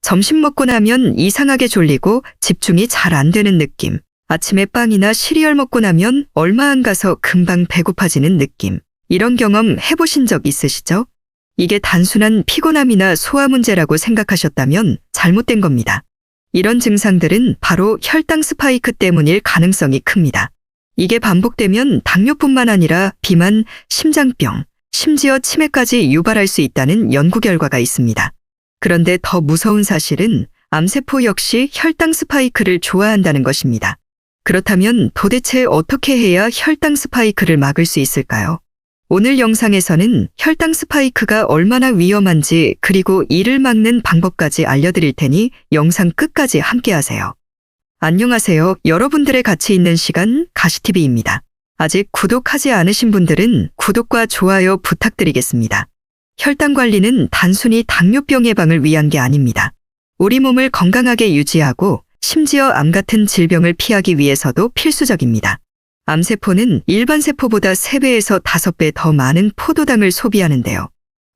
점심 먹고 나면 이상하게 졸리고 집중이 잘 안 되는 느낌. 아침에 빵이나 시리얼 먹고 나면 얼마 안 가서 금방 배고파지는 느낌. 이런 경험 해보신 적 있으시죠? 이게 단순한 피곤함이나 소화 문제라고 생각하셨다면 잘못된 겁니다. 이런 증상들은 바로 혈당 스파이크 때문일 가능성이 큽니다. 이게 반복되면 당뇨뿐만 아니라 비만, 심장병, 심지어 치매까지 유발할 수 있다는 연구 결과가 있습니다. 그런데 더 무서운 사실은 암세포 역시 혈당 스파이크를 좋아한다는 것입니다. 그렇다면 도대체 어떻게 해야 혈당 스파이크를 막을 수 있을까요? 오늘 영상에서는 혈당 스파이크가 얼마나 위험한지 그리고 이를 막는 방법까지 알려드릴 테니 영상 끝까지 함께 하세요. 안녕하세요. 여러분들의 가치 있는 시간 가시TV입니다. 아직 구독하지 않으신 분들은 구독과 좋아요 부탁드리겠습니다. 혈당 관리는 단순히 당뇨병 예방을 위한 게 아닙니다. 우리 몸을 건강하게 유지하고 심지어 암 같은 질병을 피하기 위해서도 필수적입니다. 암세포는 일반 세포보다 3배에서 5배 더 많은 포도당을 소비하는데요.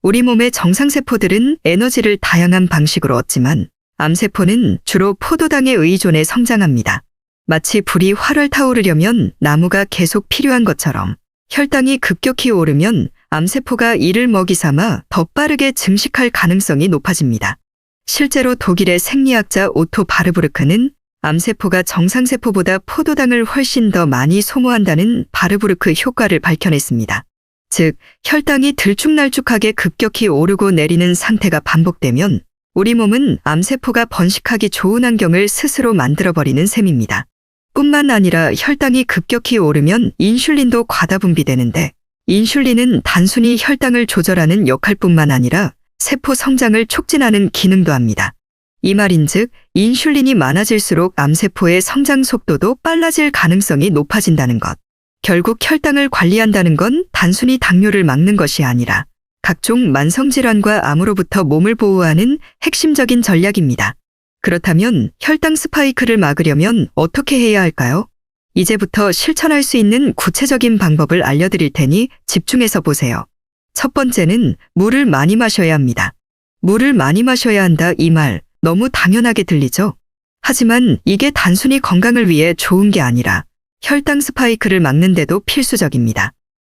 우리 몸의 정상세포들은 에너지를 다양한 방식으로 얻지만 암세포는 주로 포도당에 의존해 성장합니다. 마치 불이 활활 타오르려면 나무가 계속 필요한 것처럼 혈당이 급격히 오르면 암세포가 이를 먹이 삼아 더 빠르게 증식할 가능성이 높아집니다. 실제로 독일의 생리학자 오토 바르부르크는 암세포가 정상세포보다 포도당을 훨씬 더 많이 소모한다는 바르부르크 효과를 밝혀냈습니다. 즉, 혈당이 들쭉날쭉하게 급격히 오르고 내리는 상태가 반복되면 우리 몸은 암세포가 번식하기 좋은 환경을 스스로 만들어버리는 셈입니다. 뿐만 아니라 혈당이 급격히 오르면 인슐린도 과다 분비되는데 인슐린은 단순히 혈당을 조절하는 역할뿐만 아니라 세포 성장을 촉진하는 기능도 합니다. 이 말인즉 인슐린이 많아질수록 암세포의 성장 속도도 빨라질 가능성이 높아진다는 것. 결국 혈당을 관리한다는 건 단순히 당뇨를 막는 것이 아니라 각종 만성질환과 암으로부터 몸을 보호하는 핵심적인 전략입니다. 그렇다면 혈당 스파이크를 막으려면 어떻게 해야 할까요? 이제부터 실천할 수 있는 구체적인 방법을 알려드릴 테니 집중해서 보세요. 첫 번째는 물을 많이 마셔야 합니다. 물을 많이 마셔야 한다 이 말 너무 당연하게 들리죠? 하지만 이게 단순히 건강을 위해 좋은 게 아니라 혈당 스파이크를 막는데도 필수적입니다.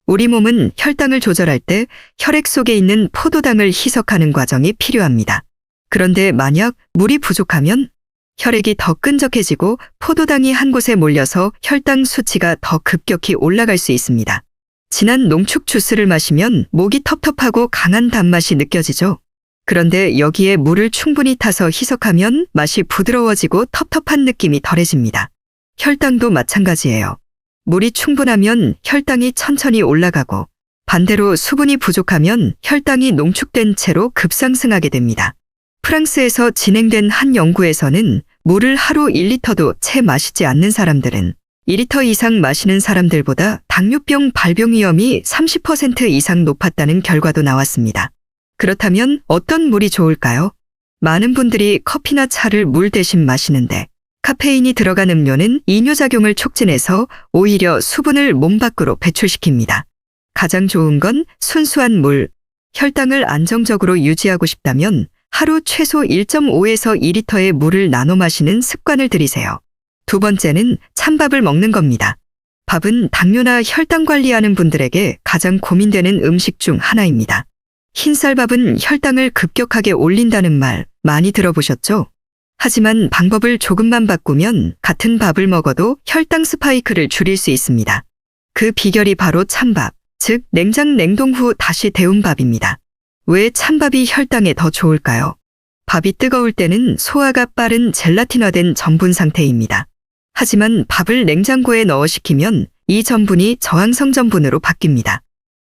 우리 몸은 혈당을 조절할 때 혈액 속에 있는 포도당을 희석하는 과정이 필요합니다. 그런데 만약 물이 부족하면 혈액이 더 끈적해지고 포도당이 한 곳에 몰려서 혈당 수치가 더 급격히 올라갈 수 있습니다. 진한 농축 주스를 마시면 목이 텁텁하고 강한 단맛이 느껴지죠? 그런데 여기에 물을 충분히 타서 희석하면 맛이 부드러워지고 텁텁한 느낌이 덜해집니다. 혈당도 마찬가지예요. 물이 충분하면 혈당이 천천히 올라가고 반대로 수분이 부족하면 혈당이 농축된 채로 급상승하게 됩니다. 프랑스에서 진행된 한 연구에서는 물을 하루 1리터도 채 마시지 않는 사람들은 2리터 이상 마시는 사람들보다 당뇨병 발병 위험이 30% 이상 높았다는 결과도 나왔습니다. 그렇다면 어떤 물이 좋을까요? 많은 분들이 커피나 차를 물 대신 마시는데 카페인이 들어간 음료는 이뇨작용을 촉진해서 오히려 수분을 몸 밖으로 배출시킵니다. 가장 좋은 건 순수한 물. 혈당을 안정적으로 유지하고 싶다면 하루 최소 1.5에서 2리터의 물을 나눠 마시는 습관을 들이세요. 두 번째는 찬밥을 먹는 겁니다. 밥은 당뇨나 혈당 관리하는 분들에게 가장 고민되는 음식 중 하나입니다. 흰쌀밥은 혈당을 급격하게 올린다는 말 많이 들어보셨죠? 하지만 방법을 조금만 바꾸면 같은 밥을 먹어도 혈당 스파이크를 줄일 수 있습니다. 그 비결이 바로 찬밥, 즉 냉장 냉동 후 다시 데운 밥입니다. 왜 찬밥이 혈당에 더 좋을까요? 밥이 뜨거울 때는 소화가 빠른 젤라틴화된 전분 상태입니다. 하지만 밥을 냉장고에 넣어 식히면 이 전분이 저항성 전분으로 바뀝니다.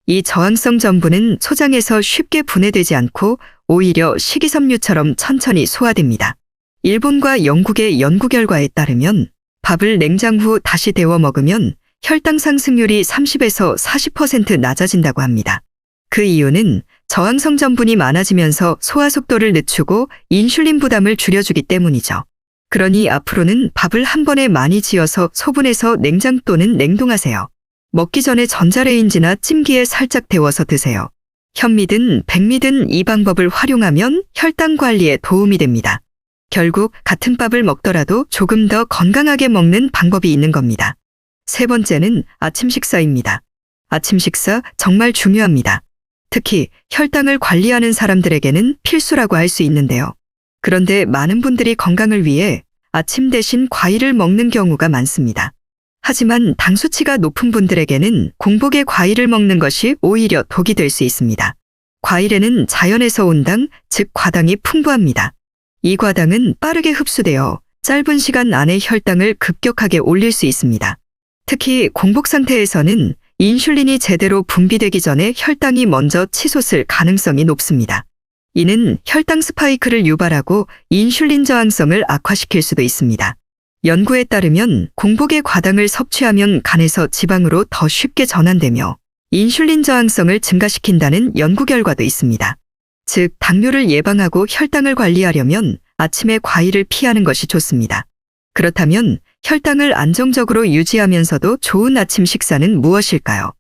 이 저항성 전분은 초장에서 쉽게 분해되지 않고 오히려 식이섬유처럼 천천히 소화됩니다. 일본과 영국의 연구 결과에 따르면 밥을 냉장 후 다시 데워 먹으면 혈당 상승률이 30에서 40% 낮아진다고 합니다. 그 이유는 저항성 전분이 많아지면서 소화 속도를 늦추고 인슐린 부담을 줄여주기 때문이죠. 그러니 앞으로는 밥을 한 번에 많이 지어서 소분해서 냉장 또는 냉동하세요. 먹기 전에 전자레인지나 찜기에 살짝 데워서 드세요. 현미든 백미든 이 방법을 활용하면 혈당 관리에 도움이 됩니다. 결국 같은 밥을 먹더라도 조금 더 건강하게 먹는 방법이 있는 겁니다. 세 번째는 아침 식사입니다. 아침 식사 정말 중요합니다. 특히 혈당을 관리하는 사람들에게는 필수라고 할 수 있는데요. 그런데 많은 분들이 건강을 위해 아침 대신 과일을 먹는 경우가 많습니다. 하지만 당 수치가 높은 분들에게는 공복에 과일을 먹는 것이 오히려 독이 될 수 있습니다. 과일에는 자연에서 온 당, 즉 과당이 풍부합니다. 이 과당은 빠르게 흡수되어 짧은 시간 안에 혈당을 급격하게 올릴 수 있습니다. 특히 공복 상태에서는 인슐린이 제대로 분비되기 전에 혈당이 먼저 치솟을 가능성이 높습니다. 이는 혈당 스파이크를 유발하고 인슐린 저항성을 악화시킬 수도 있습니다. 연구에 따르면 공복에 과당을 섭취하면 간에서 지방으로 더 쉽게 전환되며 인슐린 저항성을 증가시킨다는 연구 결과도 있습니다. 즉, 당뇨를 예방하고 혈당을 관리하려면 아침에 과일을 피하는 것이 좋습니다. 그렇다면 혈당을 안정적으로 유지하면서도 좋은 아침 식사는 무엇일까요?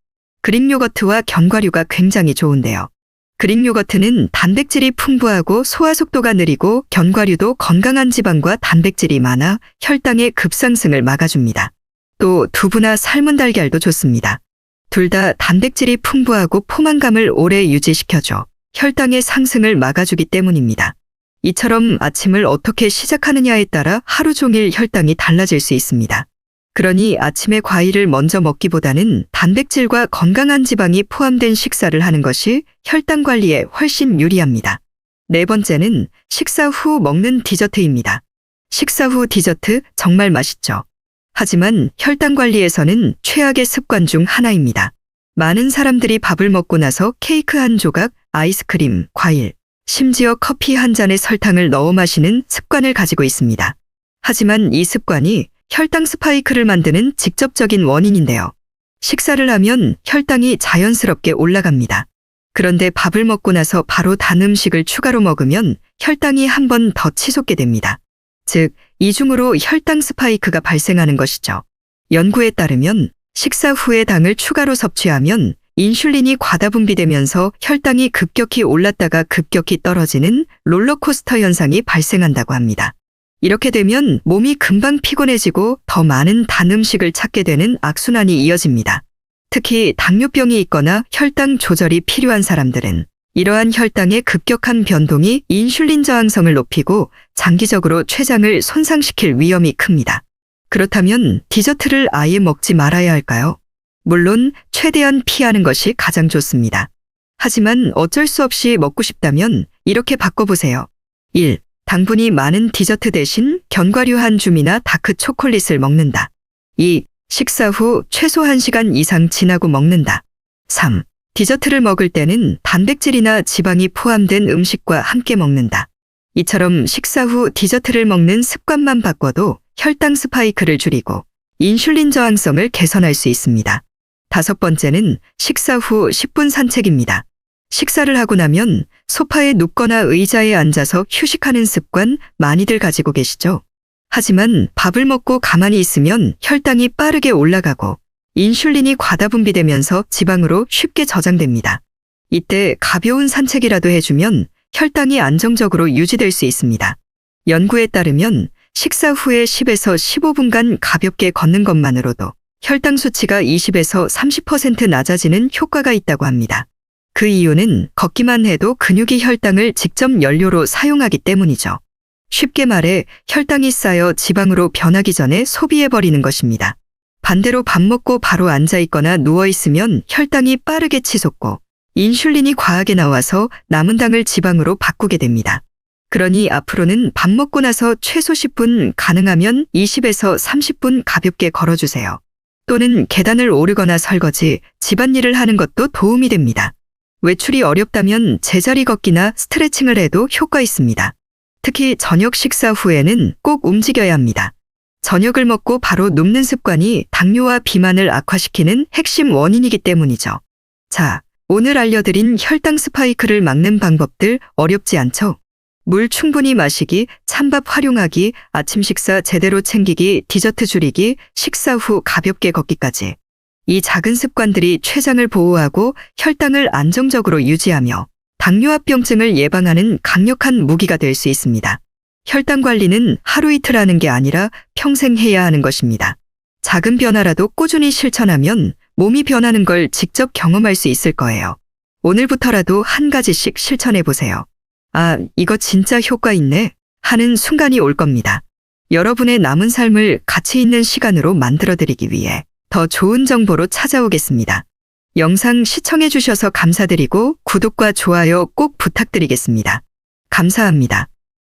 그릭 요거트와 견과류가 굉장히 좋은데요. 그릭 요거트는 단백질이 풍부하고 소화 속도가 느리고 견과류도 건강한 지방과 단백질이 많아 혈당의 급상승을 막아줍니다. 또 두부나 삶은 달걀도 좋습니다. 둘 다 단백질이 풍부하고 포만감을 오래 유지시켜줘 혈당의 상승을 막아주기 때문입니다. 이처럼 아침을 어떻게 시작하느냐에 따라 하루 종일 혈당이 달라질 수 있습니다. 그러니 아침에 과일을 먼저 먹기보다는 단백질과 건강한 지방이 포함된 식사를 하는 것이 혈당 관리에 훨씬 유리합니다. 네 번째는 식사 후 먹는 디저트입니다. 식사 후 디저트 정말 맛있죠. 하지만 혈당 관리에서는 최악의 습관 중 하나입니다. 많은 사람들이 밥을 먹고 나서 케이크 한 조각, 아이스크림, 과일, 심지어 커피 한 잔에 설탕을 넣어 마시는 습관을 가지고 있습니다. 하지만 이 습관이 혈당 스파이크를 만드는 직접적인 원인인데요. 식사를 하면 혈당이 자연스럽게 올라갑니다. 그런데 밥을 먹고 나서 바로 단 음식을 추가로 먹으면 혈당이 한 번 더 치솟게 됩니다. 즉, 이중으로 혈당 스파이크가 발생하는 것이죠. 연구에 따르면 식사 후에 당을 추가로 섭취하면 인슐린이 과다 분비되면서 혈당이 급격히 올랐다가 급격히 떨어지는 롤러코스터 현상이 발생한다고 합니다. 이렇게 되면 몸이 금방 피곤해지고 더 많은 단 음식을 찾게 되는 악순환이 이어집니다. 특히 당뇨병이 있거나 혈당 조절이 필요한 사람들은 이러한 혈당의 급격한 변동이 인슐린 저항성을 높이고 장기적으로 췌장을 손상시킬 위험이 큽니다. 그렇다면 디저트를 아예 먹지 말아야 할까요? 물론 최대한 피하는 것이 가장 좋습니다. 하지만 어쩔 수 없이 먹고 싶다면 이렇게 바꿔보세요. 1. 당분이 많은 디저트 대신 견과류 한 줌이나 다크 초콜릿을 먹는다. 2. 식사 후 최소 1시간 이상 지나고 먹는다. 3. 디저트를 먹을 때는 단백질이나 지방이 포함된 음식과 함께 먹는다. 이처럼 식사 후 디저트를 먹는 습관만 바꿔도 혈당 스파이크를 줄이고 인슐린 저항성을 개선할 수 있습니다. 5번째는 식사 후 10분 산책입니다. 식사를 하고 나면 소파에 눕거나 의자에 앉아서 휴식하는 습관 많이들 가지고 계시죠? 하지만 밥을 먹고 가만히 있으면 혈당이 빠르게 올라가고 인슐린이 과다 분비되면서 지방으로 쉽게 저장됩니다. 이때 가벼운 산책이라도 해주면 혈당이 안정적으로 유지될 수 있습니다. 연구에 따르면 식사 후에 10에서 15분간 가볍게 걷는 것만으로도 혈당 수치가 20에서 30% 낮아지는 효과가 있다고 합니다. 그 이유는 걷기만 해도 근육이 혈당을 직접 연료로 사용하기 때문이죠. 쉽게 말해 혈당이 쌓여 지방으로 변하기 전에 소비해버리는 것입니다. 반대로 밥 먹고 바로 앉아있거나 누워있으면 혈당이 빠르게 치솟고 인슐린이 과하게 나와서 남은 당을 지방으로 바꾸게 됩니다. 그러니 앞으로는 밥 먹고 나서 최소 10분, 가능하면 20에서 30분 가볍게 걸어주세요. 또는 계단을 오르거나 설거지, 집안일을 하는 것도 도움이 됩니다. 외출이 어렵다면 제자리 걷기나 스트레칭을 해도 효과 있습니다. 특히 저녁 식사 후에는 꼭 움직여야 합니다. 저녁을 먹고 바로 눕는 습관이 당뇨와 비만을 악화시키는 핵심 원인이기 때문이죠. 자, 오늘 알려드린 혈당 스파이크를 막는 방법들 어렵지 않죠? 물 충분히 마시기, 찬밥 활용하기, 아침 식사 제대로 챙기기, 디저트 줄이기, 식사 후 가볍게 걷기까지. 이 작은 습관들이 췌장을 보호하고 혈당을 안정적으로 유지하며 당뇨합병증을 예방하는 강력한 무기가 될 수 있습니다. 혈당 관리는 하루 이틀 하는 게 아니라 평생 해야 하는 것입니다. 작은 변화라도 꾸준히 실천하면 몸이 변하는 걸 직접 경험할 수 있을 거예요. 오늘부터라도 한 가지씩 실천해 보세요. 아, 이거 진짜 효과 있네 하는 순간이 올 겁니다. 여러분의 남은 삶을 가치 있는 시간으로 만들어드리기 위해 더 좋은 정보로 찾아오겠습니다. 영상 시청해 주셔서 감사드리고 구독과 좋아요 꼭 부탁드리겠습니다. 감사합니다.